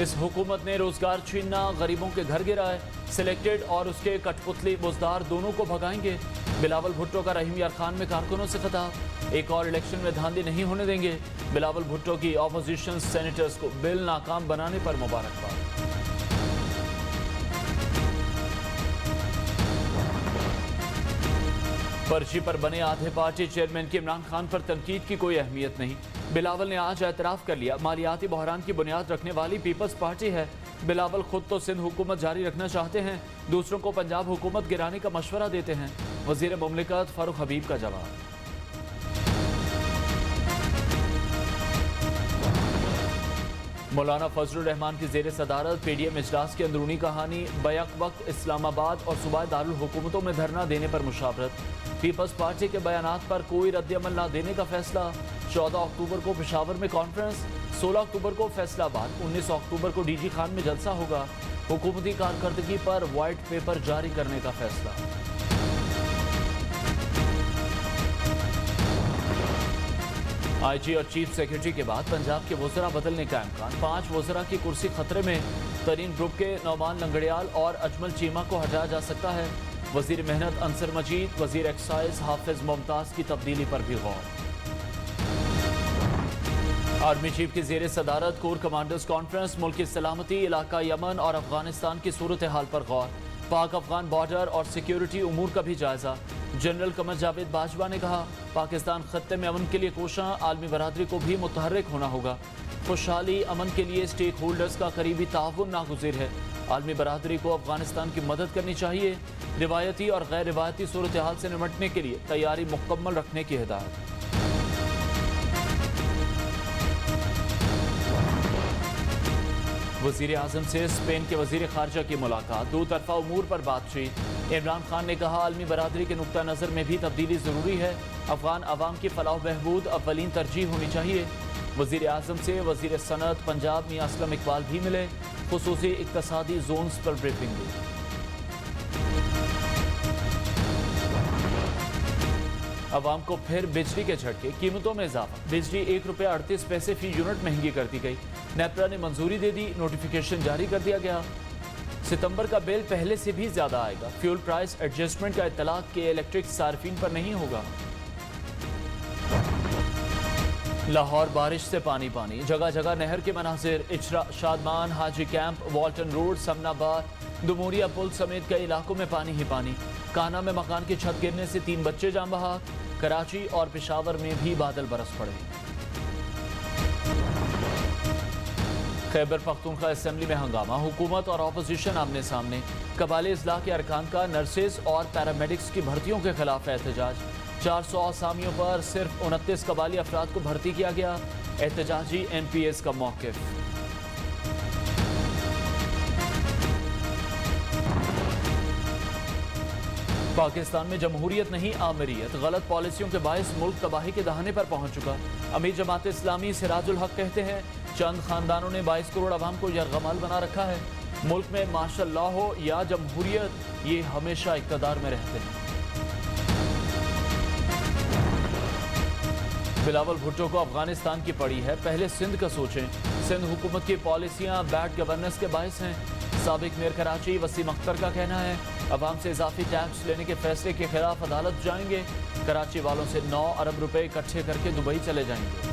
اس حکومت نے روزگار چھیننا، غریبوں کے گھر گرائے، سلیکٹڈ اور اس کے کٹپتلی بزدار دونوں کو بھگائیں گے۔ بلاول بھٹو کا رحیم یار خان میں کارکنوں سے خطاب، ایک اور الیکشن میں دھاندلی نہیں ہونے دیں گے۔ بلاول بھٹو کی اپوزیشن سینیٹرز کو بل ناکام بنانے پر مبارکباد۔ پرچی پر بنے آدھے پارٹی چیئرمین کی عمران خان پر تنقید کی کوئی اہمیت نہیں۔ بلاول نے آج اعتراف کر لیا مالیاتی بحران کی بنیاد رکھنے والی پیپلز پارٹی ہے۔ بلاول خود تو سندھ حکومت جاری رکھنا چاہتے ہیں، دوسروں کو پنجاب حکومت گرانے کا مشورہ دیتے ہیں۔ وزیر مملکت فاروق حبیب کا جواب۔ مولانا فضل الرحمان کی زیر صدارت پی ڈی ایم اجلاس کی اندرونی کہانی، بیک وقت اسلام آباد اور صوبائی دارالحکومتوں میں دھرنا دینے پر مشاورت۔ پیپلز پارٹی کے بیانات پر کوئی رد عمل نہ دینے کا فیصلہ۔ 14 اکتوبر کو پشاور میں کانفرنس، 16 اکتوبر کو فیصل آباد، 19 اکتوبر کو ڈی جی خان میں جلسہ ہوگا۔ حکومتی کارکردگی پر وائٹ پیپر جاری کرنے کا فیصلہ۔ آئی جی اور چیف سیکرٹری کے بعد پنجاب کے وزراء بدلنے کا امکان، 5 وزراء کی کرسی خطرے میں۔ ترین گروپ کے نعمان لنگڑیال اور اجمل چیمہ کو ہٹایا جا سکتا ہے۔ وزیر محنت انصر مجید، وزیر ایکسائز حافظ ممتاز کی تبدیلی پر بھی غور۔ آرمی چیف کی زیر صدارت کور کمانڈرز کانفرنس، ملک کی سلامتی، علاقہ یمن اور افغانستان کی صورتحال پر غور۔ پاک افغان بارڈر اور سیکیورٹی امور کا بھی جائزہ۔ جنرل قمر جاوید باجوہ نے کہا پاکستان خطے میں امن کے لیے کوشاں، عالمی برادری کو بھی متحرک ہونا ہوگا۔ خوشحالی امن کے لیے اسٹیک ہولڈرز کا قریبی تعاون ناگزیر ہے، عالمی برادری کو افغانستان کی مدد کرنی چاہیے۔ روایتی اور غیر روایتی صورتحال سے نمٹنے کے لیے تیاری مکمل رکھنے کی ہدایت۔ وزیر اعظم سے اسپین کے وزیر خارجہ کی ملاقات، دو طرفہ امور پر بات چیت۔ عمران خان نے کہا عالمی برادری کے نقطہ نظر میں بھی تبدیلی ضروری ہے، افغان عوام کی فلاح و بہبود اولین ترجیح ہونی چاہیے۔ وزیر اعظم سے وزیر صنعت پنجاب میاں اسلم اقبال بھی ملے، خصوصی اقتصادی زونز پر بریفنگ دی۔ عوام کو پھر بجلی کے جھٹکے، قیمتوں میں اضافہ، بجلی 1 روپے 38 پیسے فی یونٹ مہنگی کر دی گئی۔ نیپرا نے منظوری دے دی، نوٹیفیکیشن جاری کر دیا گیا۔ ستمبر کا بل پہلے سے بھی زیادہ آئے گا، فیول پرائس ایڈجسٹمنٹ کا اطلاق کے الیکٹرک صارفین پر نہیں ہوگا۔ لاہور بارش سے پانی پانی، جگہ جگہ نہر کے مناظر، اچرا، شادمان، حاجی کیمپ، والٹن روڈ، سمنا آباد، دموریا پل سمیت کئی علاقوں میں پانی ہی پانی۔ کانا میں مکان کی چھت گرنے سے 3 بچے جاں بحق، کراچی اور پشاور میں بھی بادل برس پڑے۔ خیبر پختونخوا اسمبلی میں ہنگامہ، حکومت اور اپوزیشن آمنے سامنے۔ قبائلی اضلاع کے ارکان کا نرسز اور پیرامیڈکس کی بھرتیوں کے خلاف احتجاج۔ 400 اسامیوں پر صرف 29 قبائلی افراد کو بھرتی کیا گیا، احتجاجی این پی ایس کا موقف۔ پاکستان میں جمہوریت نہیں آمریت، غلط پالیسیوں کے باعث ملک تباہی کے دہانے پر پہنچ چکا۔ امیر جماعت اسلامی سراج الحق کہتے ہیں چند خاندانوں نے 22 کروڑ عوام کو یرغمال بنا رکھا ہے، ملک میں مارشل لا ہو یا جمہوریت یہ ہمیشہ اقتدار میں رہتے ہیں۔ بلاول بھٹو کو افغانستان کی پڑی ہے، پہلے سندھ کا سوچیں، سندھ حکومت کی پالیسیاں بیڈ گورننس کے باعث ہیں۔ سابق میئر کراچی وسیم اختر کا کہنا ہے عوام سے اضافی ٹیکس لینے کے فیصلے کے خلاف عدالت جائیں گے، کراچی والوں سے 9 ارب روپے اکٹھے کر کے دبئی چلے جائیں گے۔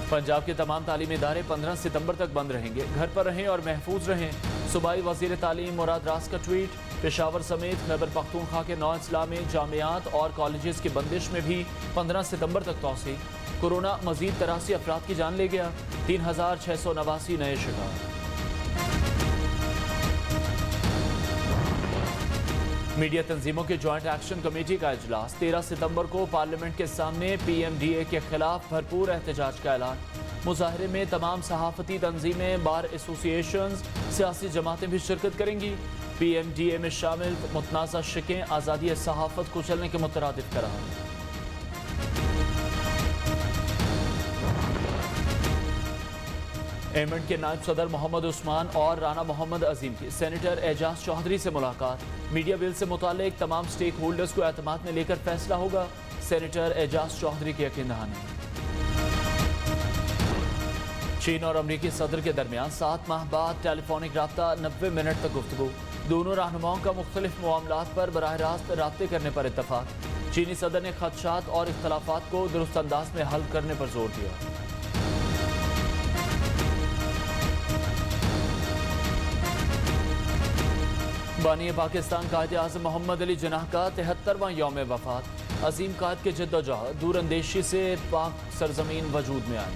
پنجاب کے تمام تعلیمی ادارے 15 ستمبر تک بند رہیں گے، گھر پر رہیں اور محفوظ رہیں۔ صوبائی وزیر تعلیم مراد راز کا ٹویٹ۔ پشاور سمیت خیبر پختونخوا کے 9 اضلاع میں جامعات اور کالجز کی بندش میں بھی 15 ستمبر تک توسیع۔ کورونا مزید 83 افراد کی جان لے گیا، 3689 نئے شکار۔ میڈیا تنظیموں کی جوائنٹ ایکشن کمیٹی کا اجلاس، 13 ستمبر کو پارلیمنٹ کے سامنے پی ایم ڈی اے کے خلاف بھرپور احتجاج کا اعلان۔ مظاہرے میں تمام صحافتی تنظیمیں، بار ایسوسی ایشنز، سیاسی جماعتیں بھی شرکت کریں گی۔ پی ایم ڈی اے میں شامل متنازع شقیں آزادی صحافت کچلنے کے مترادف قرار۔ ایمنٹ کے نائب صدر محمد عثمان اور رانا محمد عظیم کی سینیٹر اعجاز چودھری سے ملاقات۔ میڈیا بل سے متعلق تمام سٹیک ہولڈرز کو اعتماد میں لے کر فیصلہ ہوگا، سینیٹر اعجاز چودھری کی یقین دہانی۔ چین اور امریکی صدر کے درمیان 7 ماہ بعد ٹیلی فونک رابطہ 90 منٹ تک گفتگو، دونوں رہنماؤں کا مختلف معاملات پر براہ راست رابطے کرنے پر اتفاق۔ چینی صدر نے خدشات اور اختلافات کو درست انداز میں حل کرنے پر زور دیا۔ بانی پاکستان قائد اعظم محمد علی جناح کا 73واں یوم وفات، عظیم قائد کے جد و جہد دور اندیشی سے پاک سرزمین وجود میں آئی۔